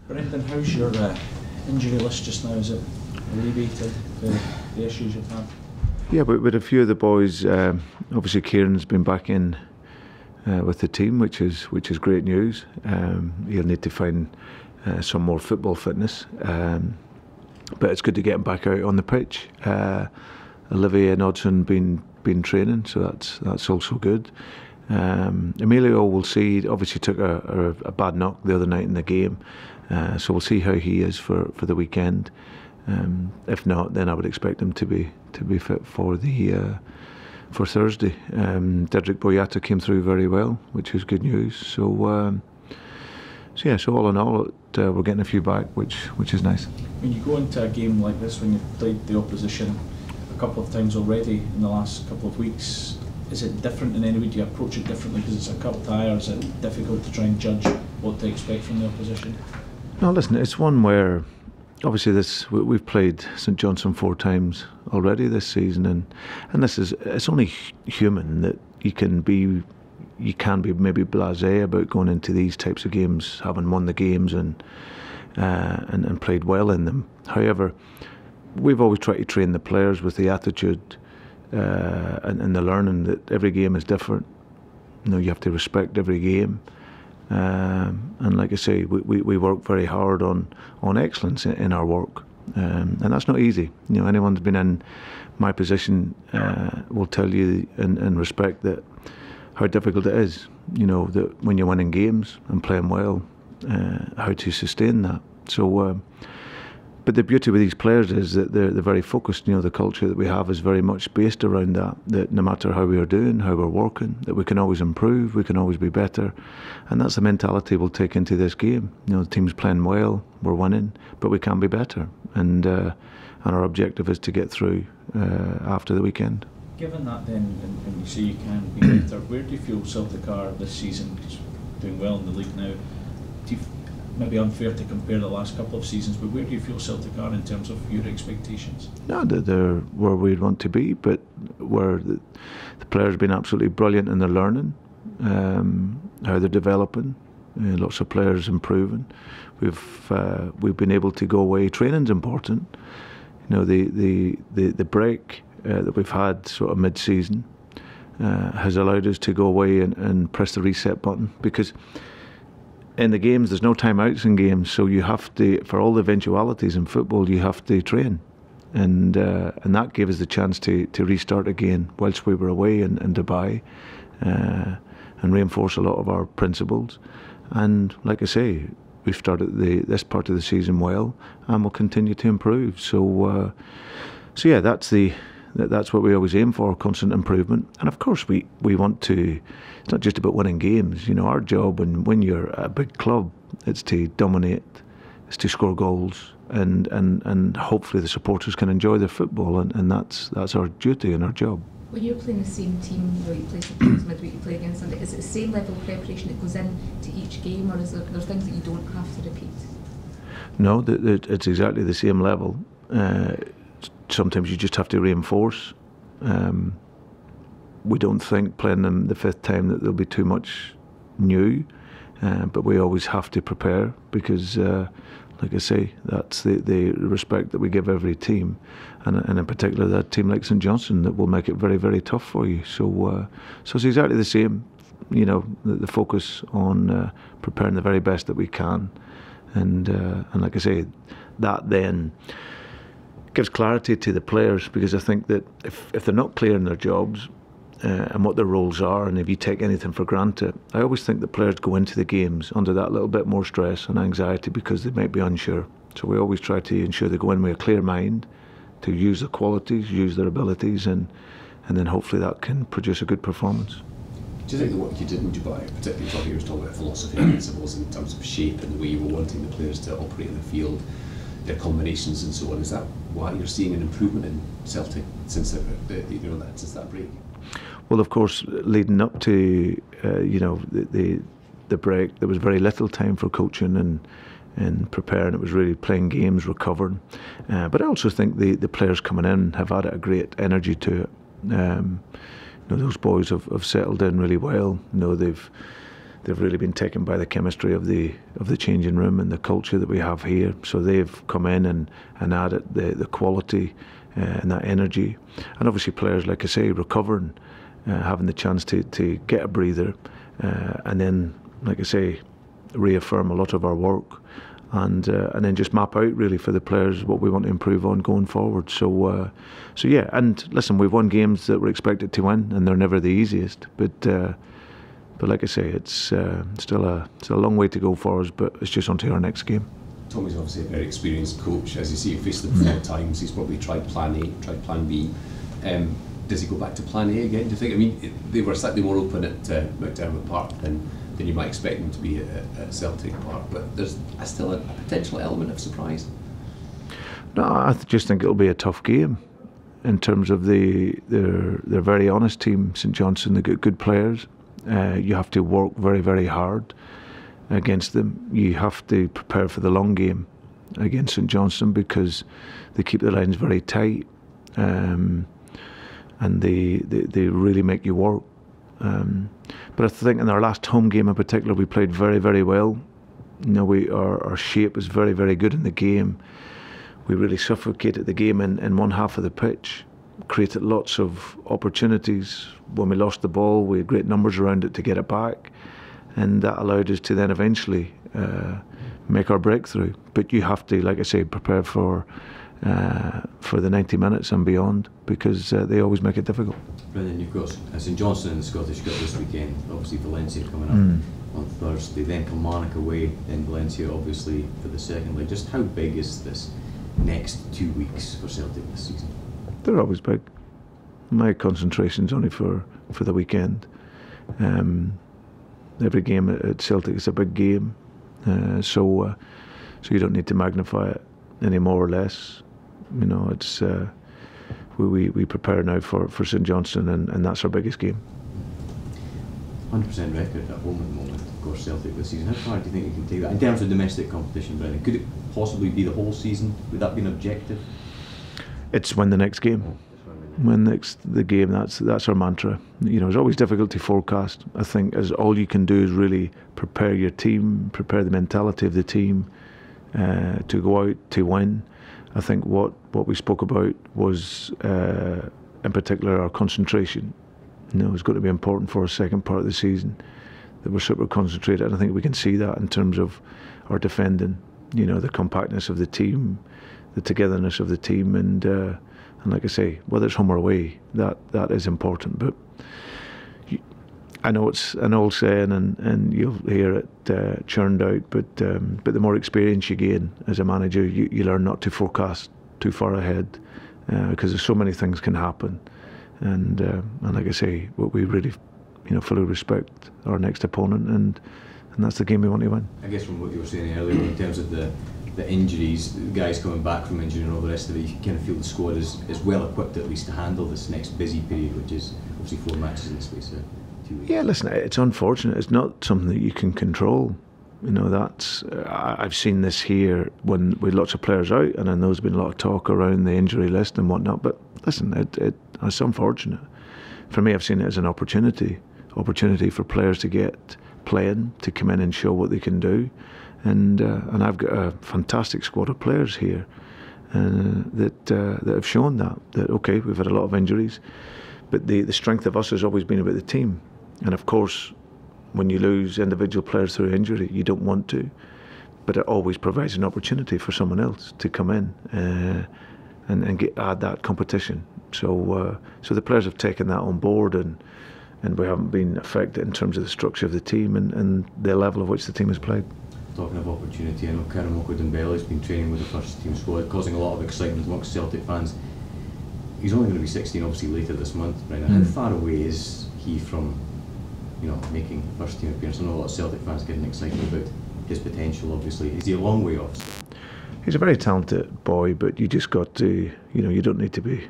Brendan, how's your injury list just now? Is it alleviated the issues you've had? Yeah, but with a few of the boys, obviously Kieran's been back in with the team, which is great news. He'll need to find some more football fitness, but it's good to get him back out on the pitch. Olivier and Odsonne been training, so that's also good. Emilio, we'll see. Obviously took a bad knock the other night in the game, so we'll see how he is for the weekend. If not, then I would expect him to be fit for Thursday. Dedrick Boyata came through very well, which is good news. So all in all, we're getting a few back, which is nice. When you go into a game like this, when you've played the opposition a couple of times already in the last couple of weeks, is it different in any way? Do you approach it differently because it's a cup tie, or is it difficult to try and judge what to expect from the opposition? No, listen, it's one where obviously we've played St Johnstone 4 times already this season, and it's only human that you can be maybe blasé about going into these types of games, having won the games and played well in them. However, we've always tried to train the players with the attitude and the learning that every game is different. You have to respect every game. And like I say, we work very hard on excellence in our work, and that's not easy. Anyone who's been in my position will tell you in respect that how difficult it is. That when you're winning games and playing well, how to sustain that. So, but the beauty with these players is that they're very focused. The culture that we have is very much based around that no matter how we are doing, how we're working, that we can always improve, we can always be better. And that's the mentality we'll take into this game. The team's playing well, we're winning, but we can be better. And our objective is to get through after the weekend. Given that then, and you say you can be better, where do you feel Celtic are this season? Because doing well in the league now. Maybe unfair to compare the last couple of seasons, but where do you feel Celtic are in terms of your expectations? No, they're where we'd want to be, but where the players have been absolutely brilliant in their learning, how they're developing. Lots of players improving. We've been able to go away. Training's important. The break that we've had sort of mid-season has allowed us to go away and press the reset button, because in the games, there's no timeouts in games, so you have to, for all the eventualities in football, you have to train, and that gave us the chance to restart again whilst we were away in Dubai, and reinforce a lot of our principles. And like I say, we've started this part of the season well, and we'll continue to improve. So yeah, that's what we always aim for, constant improvement. And of course we want to, it's not just about winning games. Our job, and when you're a big club, it's to dominate, it's to score goals, and hopefully the supporters can enjoy their football, and that's our duty and our job. When you're playing the same team, you play sometimes midweek, you play against Sunday, is it the same level of preparation that goes into each game, or is there things that you don't have to repeat? No, it's exactly the same level. Sometimes you just have to reinforce. We don't think playing them the 5th time that there'll be too much new, but we always have to prepare, because like I say, that's the respect that we give every team, and in particular that team like St Johnstone, that will make it very, very tough for you. So it's exactly the same. The focus on preparing the very best that we can, and like I say, that then gives clarity to the players, because I think that if they're not clear in their jobs and what their roles are, and if you take anything for granted, I always think that players go into the games under that little bit more stress and anxiety because they might be unsure. So we always try to ensure they go in with a clear mind to use their qualities, use their abilities, and then hopefully that can produce a good performance. Do you think the work you did in Dubai, particularly talking, you were talking about philosophy and principles in terms of shape and the way you were wanting the players to operate in the field, their combinations and so on, is that why you're seeing an improvement in Celtic since that break? Well, of course, leading up to the break, there was very little time for coaching and preparing. It was really playing games, recovering. But I also think the players coming in have added a great energy to it. Those boys have settled in really well. They've they've really been taken by the chemistry of the changing room and the culture that we have here. So they've come in and added the quality and that energy. And obviously players, like I say, recovering, having the chance to get a breather, and then, like I say, reaffirm a lot of our work, and then just map out really for the players what we want to improve on going forward. So yeah, and listen, we've won games that we're expected to win, and they're never the easiest. But like I say, it's still a long way to go for us. But it's just on to our next game. Tommy's obviously a very experienced coach. As you see, he faced them 4 times. He's probably tried plan A, tried plan B. Does he go back to plan A again, do you think? I mean, they were slightly more open at McDermott Park than you might expect them to be at Celtic Park, but there's still a potential element of surprise. No, I just think it'll be a tough game in terms of they're a very honest team, St Johnstone. They've got good players. You have to work very, very hard against them. You have to prepare for the long game against St Johnstone because they keep the lines very tight, and they really make you work. But I think in our last home game in particular, we played very, very well. You know, our shape was very, very good in the game. We really suffocated the game in one half of the pitch, created lots of opportunities. When we lost the ball, we had great numbers around it to get it back, and that allowed us to then eventually make our breakthrough. But you have to, like I say, prepare for the 90 minutes and beyond, because they always make it difficult. Brendan, you've got St Johnstone in the Scottish Cup this weekend, obviously Valencia coming up on Thursday, then Kilmarnock away in Valencia obviously for the second leg. Just how big is this next 2 weeks for Celtic this season? They're always big. My concentration's only for the weekend. Every game at Celtic is a big game, so you don't need to magnify it any more or less. You know, it's we prepare now for St Johnstone, and that's our biggest game. 100% record at home at the moment, of course, Celtic this season. How far do you think you can take that in terms of domestic competition, Brendan? Could it possibly be the whole season? Would that be an objective? It's win the next game. Win the game. That's our mantra. You know, it's always difficult to forecast. I think as all you can do is really prepare your team, prepare the mentality of the team to go out to win. I think what we spoke about was, in particular, our concentration. You know, it's got to be important for our second part of the season that we're super concentrated, and I think we can see that in terms of our defending. You know, the compactness of the team, the togetherness of the team, and like I say, whether it's home or away, that is important. But I know it's an old saying, and you'll hear it churned out. But the more experience you gain as a manager, you learn not to forecast too far ahead, because there's so many things can happen. And like I say, we really, you know, fully respect our next opponent, and that's the game we want to win. I guess from what you were saying earlier, in terms of the injuries, guys coming back from injury and all the rest of it, you kind of feel the squad is well equipped at least to handle this next busy period, which is obviously 4 matches in the space of 2 weeks. Yeah, listen, it's unfortunate. It's not something that you can control. You know, that's I've seen this here when with lots of players out, and I know there's been a lot of talk around the injury list and whatnot. But listen, it's unfortunate. For me, I've seen it as an opportunity for players to get playing, to come in and show what they can do. And I've got a fantastic squad of players here that have shown that okay, we've had a lot of injuries, but the strength of us has always been about the team. And of course, when you lose individual players through injury, you don't want to, but it always provides an opportunity for someone else to come in and add that competition. So the players have taken that on board, and we haven't been affected in terms of the structure of the team and the level of which the team has played. Talking of opportunity, I know Karamoko Dembele's been training with the first team squad, causing a lot of excitement amongst Celtic fans. He's only going to be 16, obviously, later this month, Brendan. How far away is he from, you know, making first team appearance? I know a lot of Celtic fans getting excited about his potential, obviously. Is he a long way off? He's a very talented boy, but you just got to, you know, you don't need to be,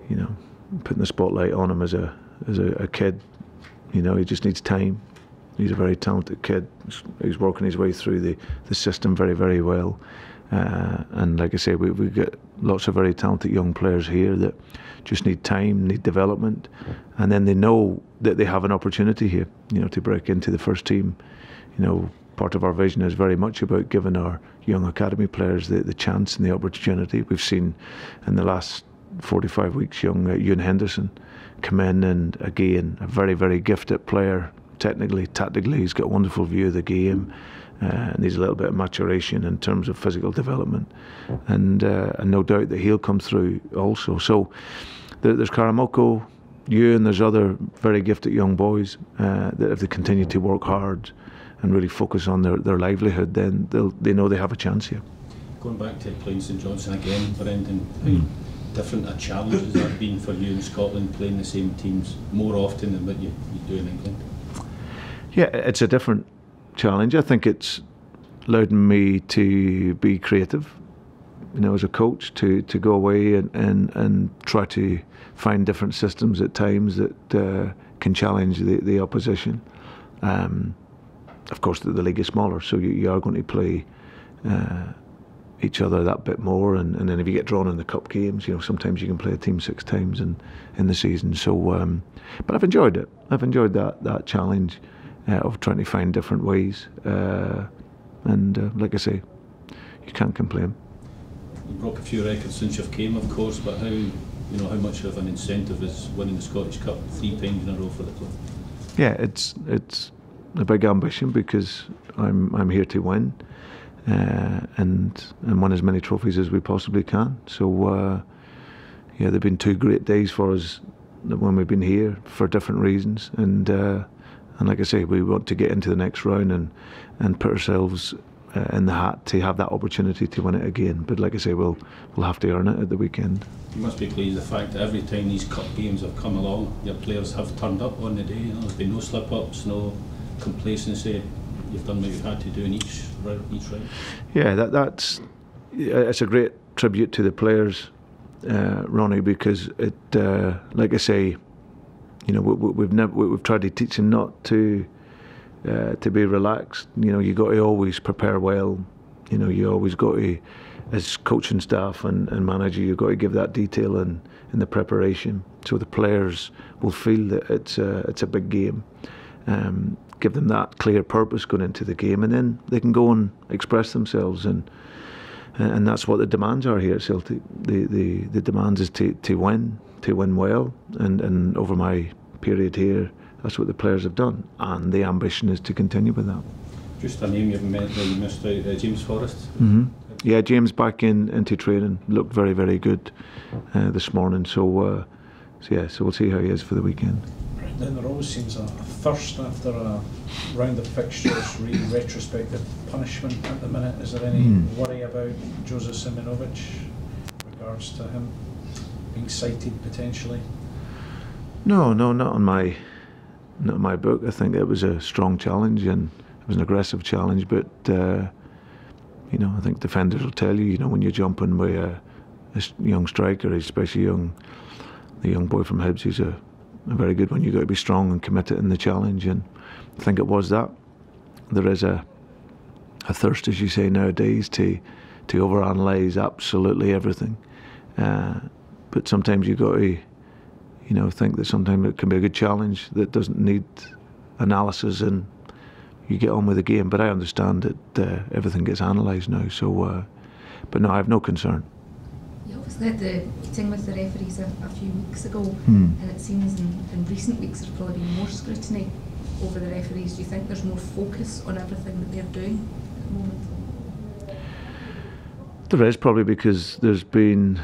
you know, putting the spotlight on him as a kid. You know, he just needs time. He's a very talented kid. He's working his way through the system very, very well. And like I say, we get lots of very talented young players here that just need time, need development, and then they know that they have an opportunity here, to break into the first team. Part of our vision is very much about giving our young academy players the chance and the opportunity. We've seen in the last 45 weeks young Ewan Henderson come in, and again, a very, very gifted player, technically, tactically, he's got a wonderful view of the game. Needs a little bit of maturation in terms of physical development, and no doubt that he'll come through also. So there's Karamoko, you, and there's other very gifted young boys that if they continue to work hard and really focus on their livelihood, then they know they have a chance here. Going back to playing St Johnstone again, Brendan, how different a challenge has that been for you in Scotland, playing the same teams more often than what you do in England? Yeah, it's a different challenge. I think it's allowed me to be creative, as a coach, to go away and try to find different systems at times that can challenge the opposition. Of course, the league is smaller, so you are going to play each other that bit more, and then if you get drawn in the cup games, sometimes you can play a team 6 times in the season. So, but I've enjoyed it. I've enjoyed that challenge of trying to find different ways, and like I say, you can't complain. You broke a few records since you've came, of course, but how much of an incentive is winning the Scottish Cup 3 times in a row for the club? Yeah, it's a big ambition because I'm here to win, and win as many trophies as we possibly can. So they've been 2 great days for us when we've been here for different reasons, and like I say, we want to get into the next round and put ourselves in the hat to have that opportunity to win it again. But like I say, we'll have to earn it at the weekend. You must be pleased with the fact that every time these cup games have come along, your players have turned up on the day. There's been no slip-ups, no complacency. You've done what you've had to do in each round. Yeah, it's a great tribute to the players, Ronnie, because it, like I say, we've tried to teach them not to be relaxed. You got to always prepare well. You always got to, as coaching staff and manager, you've got to give that detail in the preparation, so the players will feel that it's a big game. Give them that clear purpose going into the game, and then they can go and express themselves, and that's what the demands are here at Celtic. The demands is to win well, and over my period here, that's what the players have done, and the ambition is to continue with that. Just a name you missed out, James Forrest. Yeah, James back into training, looked very, very good this morning. So we'll see how he is for the weekend. Then there always seems a thirst after a round of fixtures, really retrospective punishment at the minute. Is there any worry about Joseph Simunovic in regards to him being cited potentially? No, not in my book. I think it was a strong challenge and it was an aggressive challenge, but I think defenders will tell you, when you're jumping with a young striker, especially the young boy from Hibs, he's a very good one. You've got to be strong and committed in the challenge, and I think it was that. There is a thirst, as you say nowadays, to overanalyse absolutely everything, but sometimes you've got to think that sometimes it can be a good challenge that doesn't need analysis, and you get on with the game. But I understand that everything gets analysed now, so but no, I have no concern. You obviously had the meeting with the referees a few weeks ago, and it seems in recent weeks there's probably been more scrutiny over the referees. Do you think there's more focus on everything that they're doing at the moment? There is, probably because there's been,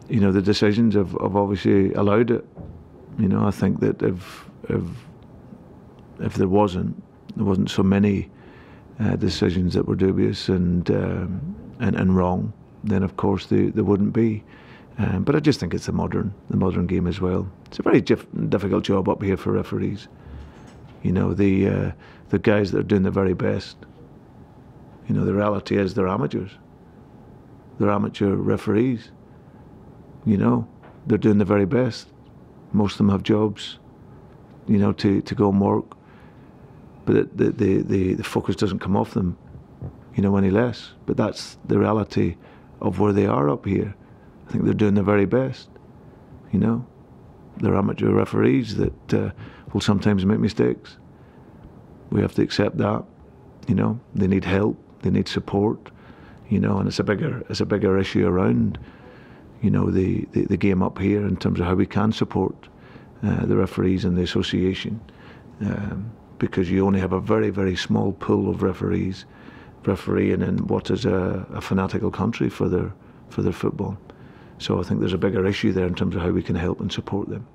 the decisions have obviously allowed it. I think that if there wasn't so many decisions that were dubious and wrong, then of course there wouldn't be. But I just think it's the modern game as well. It's a very difficult job up here for referees. The guys that are doing the very best. The reality is they're amateurs. They're amateur referees. They're doing the very best. Most of them have jobs, to go and work. But the focus doesn't come off them. any less. But that's the reality of where they are up here. I think they're doing their very best. They're amateur referees that will sometimes make mistakes. We have to accept that. They need help, they need support. And it's a bigger issue around the game up here in terms of how we can support the referees and the association, because you only have a very, very small pool of referees refereeing in what is a fanatical country for their football. So I think there's a bigger issue there in terms of how we can help and support them.